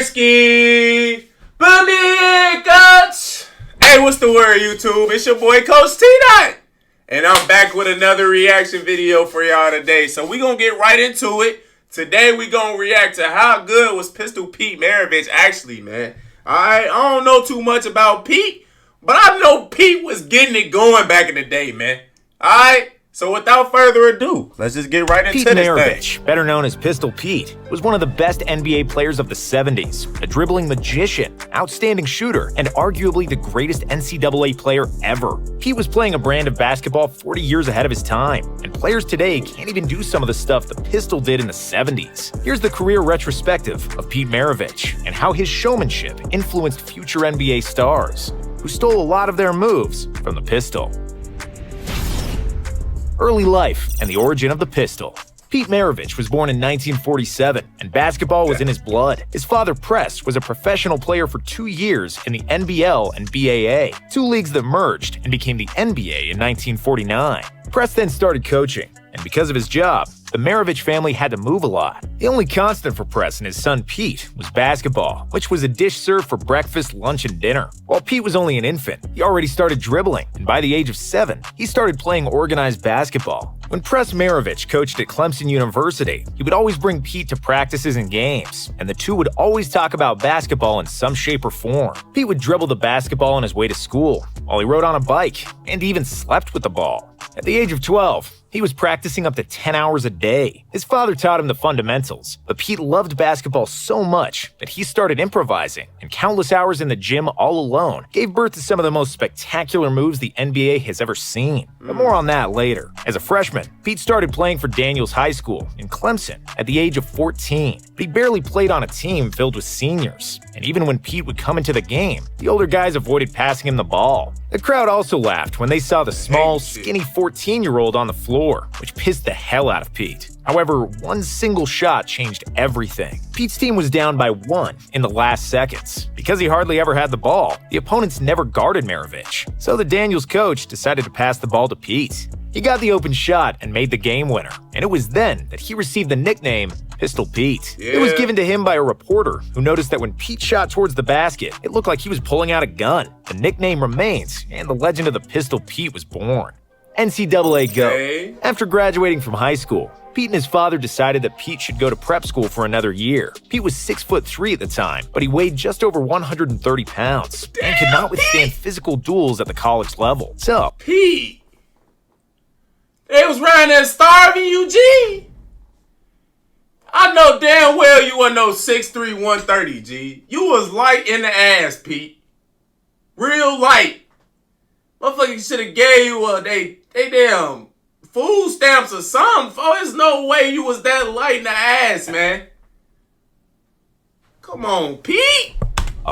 Ski Coach. Hey, what's the word, YouTube? It's your boy Coach TDOT, and I'm back with another reaction video for y'all today. So we gonna get right into it. Today we gonna react to how good was Pistol Pete Maravich actually, man. Alright, I don't know too much about Pete, but I know Pete was getting it going back in the day, man. Alright? So without further ado, let's just get right into Pete this Maravich, thing. better known as Pistol Pete, was one of the best NBA players of the 70s, a dribbling magician, outstanding shooter, and arguably the greatest NCAA player ever. Pete was playing a brand of basketball 40 years ahead of his time, and players today can't even do some of the stuff the Pistol did in the 70s. Here's the career retrospective of Pete Maravich and how his showmanship influenced future NBA stars, who stole a lot of their moves from the Pistol. Early life and the origin of the Pistol. Pete Maravich was born in 1947, and basketball was in his blood. His father, Press, was a professional player for 2 years in the NBL and BAA, two leagues that merged and became the NBA in 1949. Press then started coaching, and because of his job, the Maravich family had to move a lot. The only constant for Press and his son Pete was basketball, which was a dish served for breakfast, lunch, and dinner. While Pete was only an infant, he already started dribbling, and by the age of 7, he started playing organized basketball. When Press Maravich coached at Clemson University, he would always bring Pete to practices and games, and the two would always talk about basketball in some shape or form. Pete would dribble the basketball on his way to school, while he rode on a bike, and even slept with the ball. At the age of 12, he was practicing up to 10 hours a day. His father taught him the fundamentals, but Pete loved basketball so much that he started improvising, and countless hours in the gym all alone gave birth to some of the most spectacular moves the NBA has ever seen. But more on that later. As a freshman, Pete started playing for Daniels High School in Clemson at the age of 14, but he barely played on a team filled with seniors. And even when Pete would come into the game, the older guys avoided passing him the ball. The crowd also laughed when they saw the small, skinny 14-year-old on the floor, which pissed the hell out of Pete. However, one single shot changed everything. Pete's team was down by 1 in the last seconds. Because he hardly ever had the ball, the opponents never guarded Maravich. So the Daniels coach decided to pass the ball to Pete. He got the open shot and made the game winner, and it was then that he received the nickname Pistol Pete. It was given to him by a reporter who noticed that when Pete shot towards the basket, it looked like he was pulling out a gun. The nickname remains, and the legend of the Pistol Pete was born. NCAA GOAT. After graduating from high school, Pete and his father decided that Pete should go to prep school for another year. Pete was 6'3" at the time, but he weighed just over 130 pounds and could not withstand physical duels at the college level. So, Pete, they was running that starving you, G. I know damn well you wasn't no 6'3", 130, G. You was light in the ass, Pete. Real light. Motherfucker should have gave you they damn food stamps or something. There's no way you was that light in the ass, man. Come on, Pete.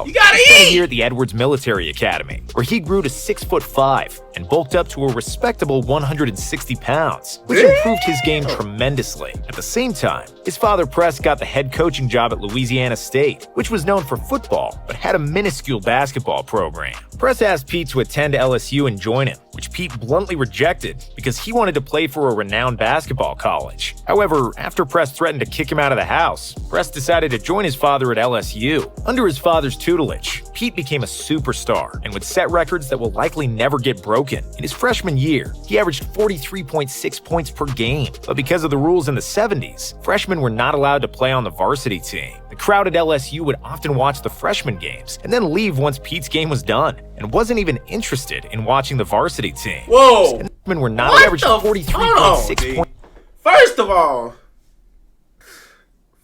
You gotta he spent eat. a year at the Edwards Military Academy, where he grew to 6'5" and bulked up to a respectable 160 pounds, which improved his game tremendously. At the same time, his father Press got the head coaching job at Louisiana State, which was known for football, but had a minuscule basketball program. Press asked Pete to attend LSU and join him, which Pete bluntly rejected because he wanted to play for a renowned basketball college. However, after Press threatened to kick him out of the house, Press decided to join his father at LSU. Under his father's tutelage, Pete became a superstar and would set records that will likely never get broken. In his freshman year, he averaged 43.6 points per game, but because of the rules in the 70s, freshmen were not allowed to play on the varsity team. The crowd at LSU would often watch the freshman games and then leave once Pete's game was done, and wasn't even interested in watching the varsity team. Whoa! And freshmen were not averaged 43.6 points. First of all,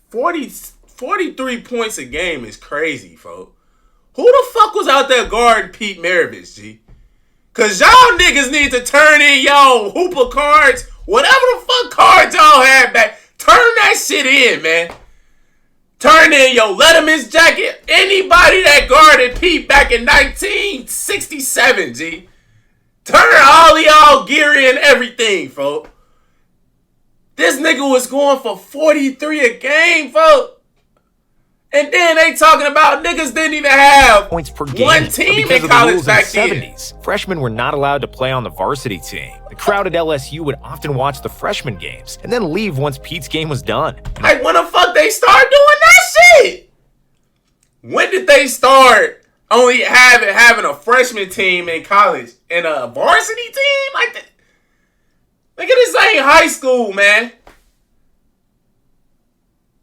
43 points a game is crazy, folks. Who the fuck was out there guarding Pete Maravich, G? Cause y'all niggas need to turn in y'all hooper cards, whatever the fuck cards y'all had back. Turn that shit in, man. Turn in your Letterman's jacket. Anybody that guarded Pete back in 1967, G. Turn all of y'all gear in everything, folks. This nigga was going for 43 a game, folks. And then they talking about niggas didn't even have points per game. One team in college back then. In the 70s, freshmen were not allowed to play on the varsity team. The crowd at LSU would often watch the freshman games and then leave once Pete's game was done. Like, when the fuck they start doing that shit? When did they start only having a freshman team in college and a varsity team like that? Nigga, this ain't high school, man.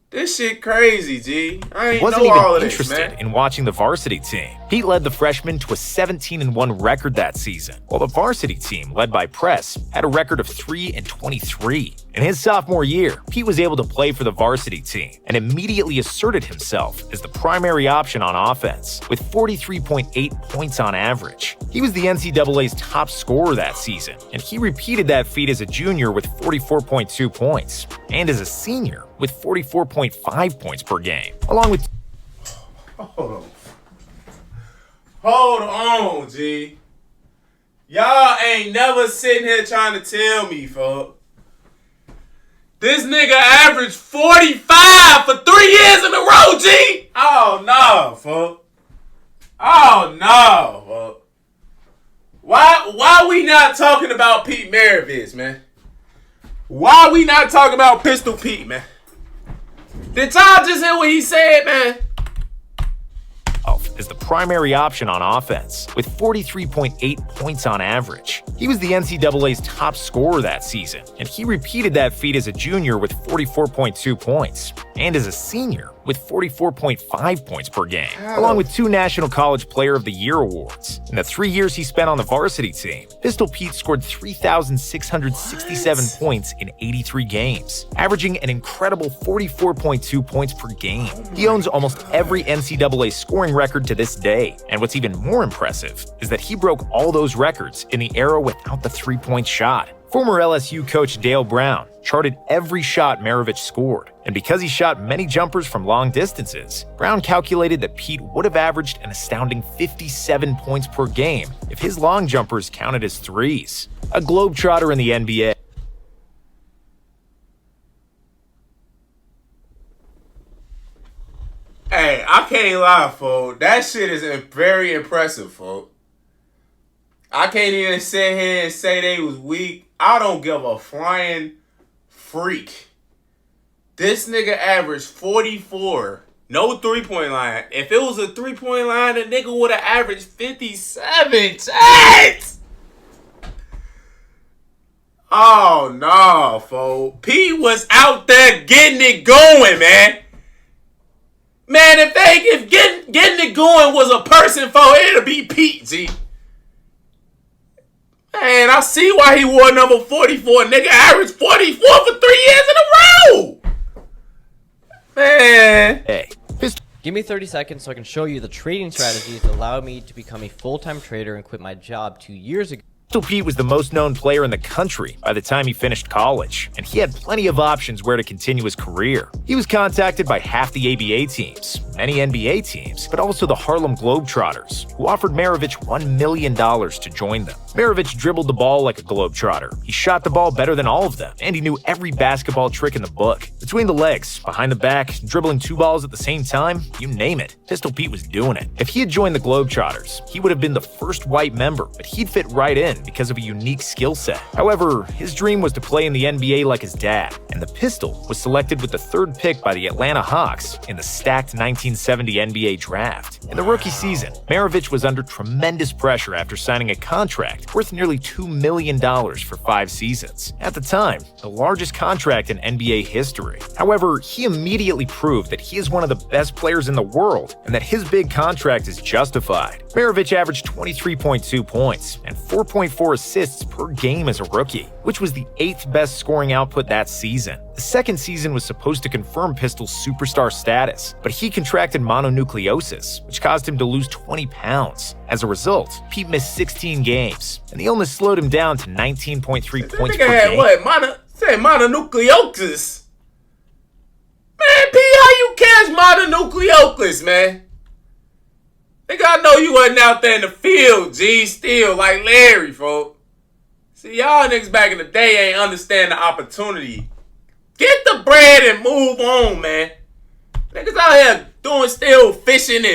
This shit crazy, G. I ain't Wasn't know even all of this, interested man. in watching the varsity team. Pete led the freshmen to a 17-1 record that season, while the varsity team, led by Press, had a record of 3-23. In his sophomore year, Pete was able to play for the varsity team and immediately asserted himself as the primary option on offense, with 43.8 points on average. He was the NCAA's top scorer that season, and he repeated that feat as a junior with 44.2 points, and as a senior with 44.5 points per game, along with... Hold on, G. Y'all ain't never sitting here trying to tell me, folks. This nigga averaged 45 for 3 years in a row, G. Oh, no, folks. Oh, no, folks. Why we not talking about Pete Maravich, man? Why we not talking about Pistol Pete, man? Did y'all just hear what he said, man? As the primary option on offense, with 43.8 points on average. He was the NCAA's top scorer that season, and he repeated that feat as a junior with 44.2 points, and as a senior with 44.5 points per game, along with 2 National College Player of the Year awards. In the 3 years he spent on the varsity team, Pistol Pete scored 3,667 points in 83 games, averaging an incredible 44.2 points per game. He owns almost every NCAA scoring record to this day, and what's even more impressive is that he broke all those records in the era without the three-point shot. Former LSU coach Dale Brown charted every shot Maravich scored, and because he shot many jumpers from long distances, Brown calculated that Pete would have averaged an astounding 57 points per game if his long jumpers counted as threes. A globetrotter in the NBA. Hey, I can't lie, folks. That shit is very impressive, folks. I can't even sit here and say they was weak. I don't give a flying freak. This nigga averaged 44. No three-point line. If it was a three-point line, the nigga would have averaged 57. Chance! Oh, no, folks. P was out there getting it going, man. Man, if getting it going was a person, folks, it'll be Pete, G. Man, I see why he wore number 44. Nigga averaged 44 for 3 years in a row. Man. Hey, Give me 30 seconds so I can show you the trading strategies that allowed me to become a full-time trader and quit my job 2 years ago. Pistol Pete was the most known player in the country by the time he finished college, and he had plenty of options where to continue his career. He was contacted by half the ABA teams, many NBA teams, but also the Harlem Globetrotters, who offered Maravich $1 million to join them. Maravich dribbled the ball like a globetrotter. He shot the ball better than all of them, and he knew every basketball trick in the book. Between the legs, behind the back, dribbling 2 balls at the same time, you name it, Pistol Pete was doing it. If he had joined the Globetrotters, he would have been the first white member, but he'd fit right in because of a unique skill set. However, his dream was to play in the NBA like his dad, and the pistol was selected with the 3rd pick by the Atlanta Hawks in the stacked 1970 NBA draft. In the rookie season, Maravich was under tremendous pressure after signing a contract worth nearly $2 million for 5 seasons. At the time, the largest contract in NBA history. However, he immediately proved that he is one of the best players in the world and that his big contract is justified. Maravich averaged 23.2 points and 4.4 assists per game as a rookie, which was the 8th best scoring output that season. The second season was supposed to confirm Pistol's superstar status, but he contracted mononucleosis, which caused him to lose 20 pounds. As a result, Pete missed 16 games, and the illness slowed him down to 19.3 points per game. What? Mononucleosis? Man, P, how you catch mononucleosis, man? Nigga, I know you wasn't out there in the field, G, still, like Larry, folks. See, y'all niggas back in the day ain't understand the opportunity. Get the bread and move on, man. Niggas out here doing still fishing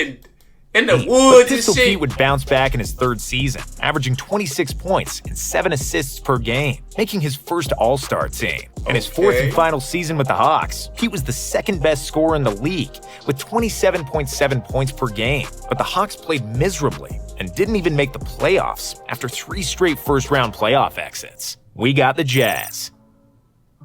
In the But woods and Pistol shit. Pete would bounce back in his third season, averaging 26 points and 7 assists per game, making his first All-Star team. In his fourth and final season with the Hawks, Pete was the second best scorer in the league with 27.7 points per game. But the Hawks played miserably and didn't even make the playoffs after 3 straight first-round playoff exits. We got the Jazz.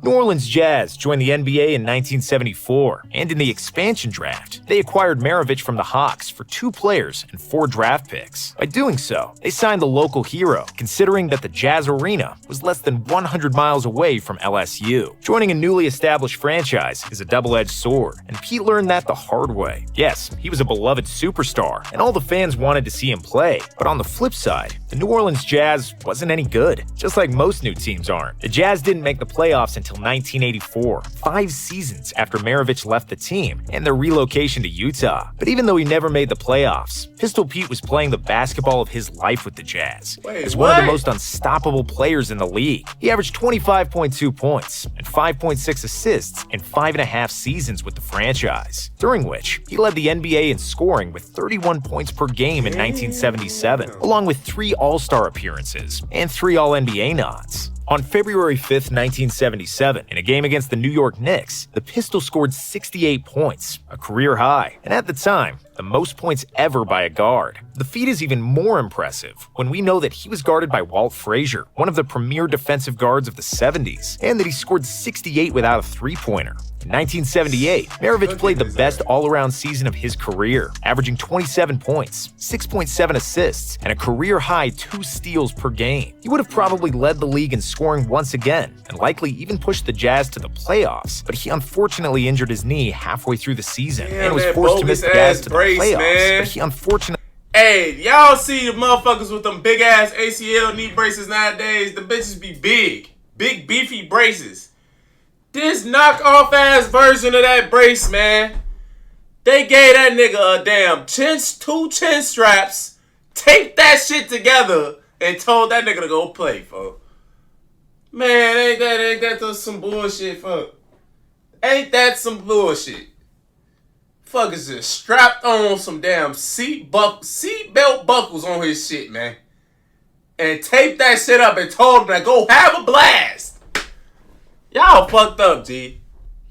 New Orleans Jazz joined the NBA in 1974, and in the expansion draft, they acquired Maravich from the Hawks for 2 players and 4 draft picks. By doing so, they signed the local hero, considering that the Jazz Arena was less than 100 miles away from LSU. Joining a newly established franchise is a double-edged sword, and Pete learned that the hard way. Yes, he was a beloved superstar, and all the fans wanted to see him play, but on the flip side, the New Orleans Jazz wasn't any good, just like most new teams aren't. The Jazz didn't make the playoffs until 1984, 5 seasons after Maravich left the team and their relocation to Utah. But even though he never made the playoffs, Pistol Pete was playing the basketball of his life with the Jazz. As one of the most unstoppable players in the league, he averaged 25.2 points and 5.6 assists in 5.5 seasons with the franchise, during which he led the NBA in scoring with 31 points per game in 1977, along with 3 All-Star appearances and 3 All-NBA nods. On February 5th, 1977, in a game against the New York Knicks, the Pistol scored 68 points, a career high, and at the time, the most points ever by a guard. The feat is even more impressive when we know that he was guarded by Walt Frazier, one of the premier defensive guards of the 70s, and that he scored 68 without a three-pointer. In 1978, Maravich played the best all-around season of his career, averaging 27 points, 6.7 assists, and a career-high 2 steals per game. He would have probably led the league in scoring once again, and likely even pushed the Jazz to the playoffs, but he unfortunately injured his knee halfway through the season and was forced to miss the Jazz to the playoffs. But he unfortunately... Hey, y'all see the motherfuckers with them big-ass ACL knee braces nowadays? The bitches be big. Big, beefy braces. This knockoff-ass version of that brace, man, they gave that nigga a damn 2 chin straps, taped that shit together, and told that nigga to go play, folks. Man, ain't that some bullshit, fuck? Ain't that some bullshit? Fuckers just strapped on some damn seat belt buckles on his shit, man. And taped that shit up and told him to go have a blast. Y'all fucked up, G.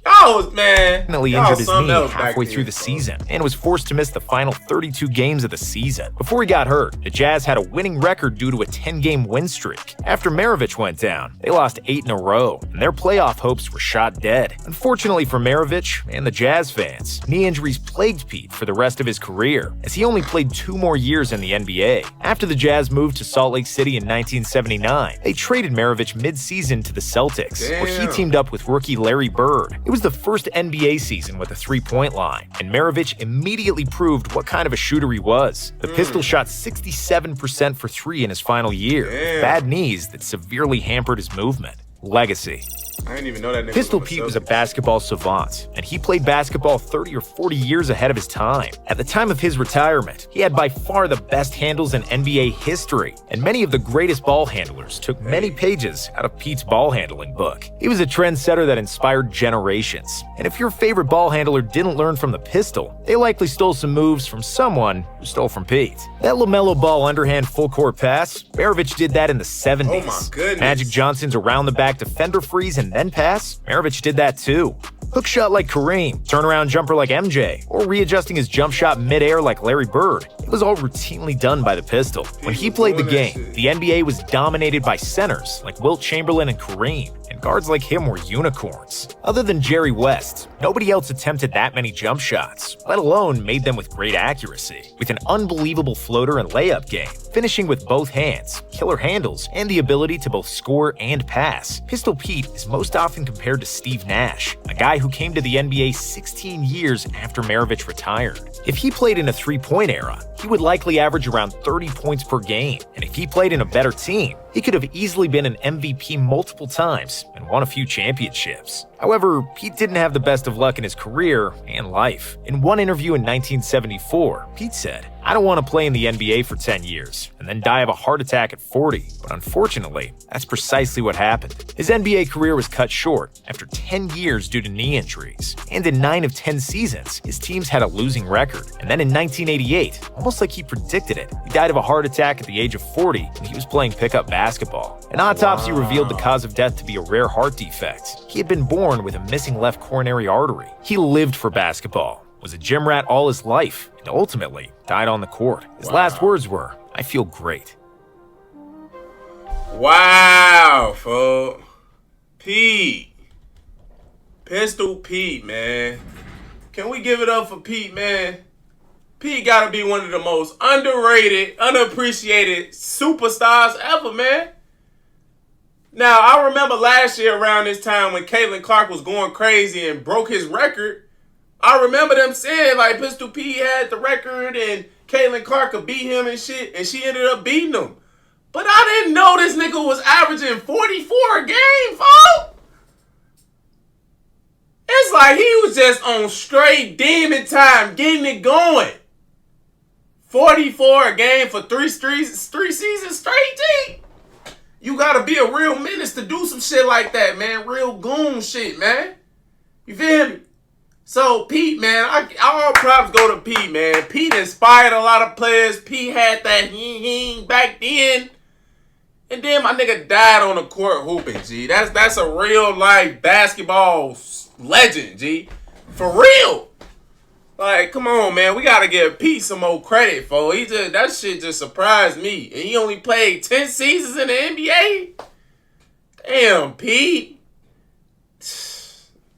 Y'all was, man. Definitely injured his knee halfway through the season and was forced to miss the final 32 games of the season. Before he got hurt, the Jazz had a winning record due to a 10-game win streak. After Maravich went down, they lost 8 in a row, and their playoff hopes were shot dead. Unfortunately for Maravich and the Jazz fans, knee injuries plagued Pete for the rest of his career, as he only played 2 more years in the NBA. After the Jazz moved to Salt Lake City in 1979, they traded Maravich mid-season to the Celtics, where he teamed up with rookie Larry Bird. It was the first NBA season with a 3-point line, and Maravich immediately proved what kind of a shooter he was. The Pistol shot 67% for 3 in his final year, with bad knees that severely hampered his movement. Legacy. I didn't even know that nigga. Pistol Pete was a basketball savant, and he played basketball 30 or 40 years ahead of his time. At the time of his retirement, he had by far the best handles in NBA history, and many of the greatest ball handlers took many pages out of Pete's ball handling book. He was a trendsetter that inspired generations, and if your favorite ball handler didn't learn from the Pistol, they likely stole some moves from someone who stole from Pete. That LaMelo Ball underhand full-court pass, Maravich did that in the 70s. Oh my goodness. Magic Johnson's around-the-back defender freeze and then pass, Maravich did that too. Hook shot like Kareem, turnaround jumper like MJ, or readjusting his jump shot mid-air like Larry Bird. It was all routinely done by the Pistol. When he played the game, the NBA was dominated by centers like Wilt Chamberlain and Kareem, and guards like him were unicorns. Other than Jerry West, nobody else attempted that many jump shots, let alone made them with great accuracy. With an unbelievable floater and layup game, finishing with both hands, killer handles, and the ability to both score and pass, Pistol Pete is most often compared to Steve Nash, a guy who came to the NBA 16 years after Maravich retired. If he played in a three-point era, he would likely average around 30 points per game, and if he played in a better team, he could have easily been an MVP multiple times and won a few championships. However, Pete didn't have the best of luck in his career and life. In one interview in 1974, Pete said, I don't want to play in the NBA for 10 years and then die of a heart attack at 40, but unfortunately, that's precisely what happened. His NBA career was cut short after 10 years due to knee injuries, and in 9 of 10 seasons, his teams had a losing record. And then in 1988, almost like he predicted it, he died of a heart attack at the age of 40 when he was playing pickup basketball. An autopsy revealed the cause of death to be a rare heart defect. He had been born with a missing left coronary artery. He lived for basketball, was a gym rat all his life, and ultimately died on the court. His last words were, "I feel great." Wow, folks. Pete. Pistol Pete, man. Can we give it up for Pete, man? Pete gotta be one of the most underrated, unappreciated superstars ever, man. Now, I remember last year around this time when Caitlin Clark was going crazy and broke his record. I remember them saying, like, Pistol Pete had the record and Caitlin Clark could beat him and shit, and she ended up beating him. But I didn't know this nigga was averaging 44 a game, folks. It's like he was just on straight demon time, getting it going. 44 a game for three seasons straight, G. You gotta be a real menace to do some shit like that, man. Real goon shit, man. You feel me? So, Pete, man, all props go to Pete, man. Pete inspired a lot of players. Pete had that hing back then. And then my nigga died on the court hooping, G. That's a real life basketball legend, G. For real. Like, come on, man. We gotta give Pete some more credit, for that shit just surprised me. And he only played 10 seasons in the NBA? Damn, Pete.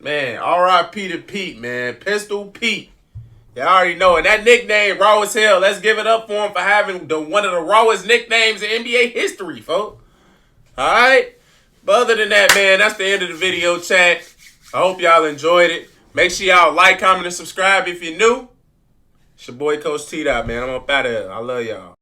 Man, R.I.P. to Pete, man. Pistol Pete. Y'all already know it. That nickname, raw as hell. Let's give it up for him for having one of the rawest nicknames in NBA history, folks. Alright? But other than that, man, that's the end of the video, chat. I hope y'all enjoyed it. Make sure y'all like, comment, and subscribe if you're new. It's your boy, Coach TDOT, man. I'm up out of here. I love y'all.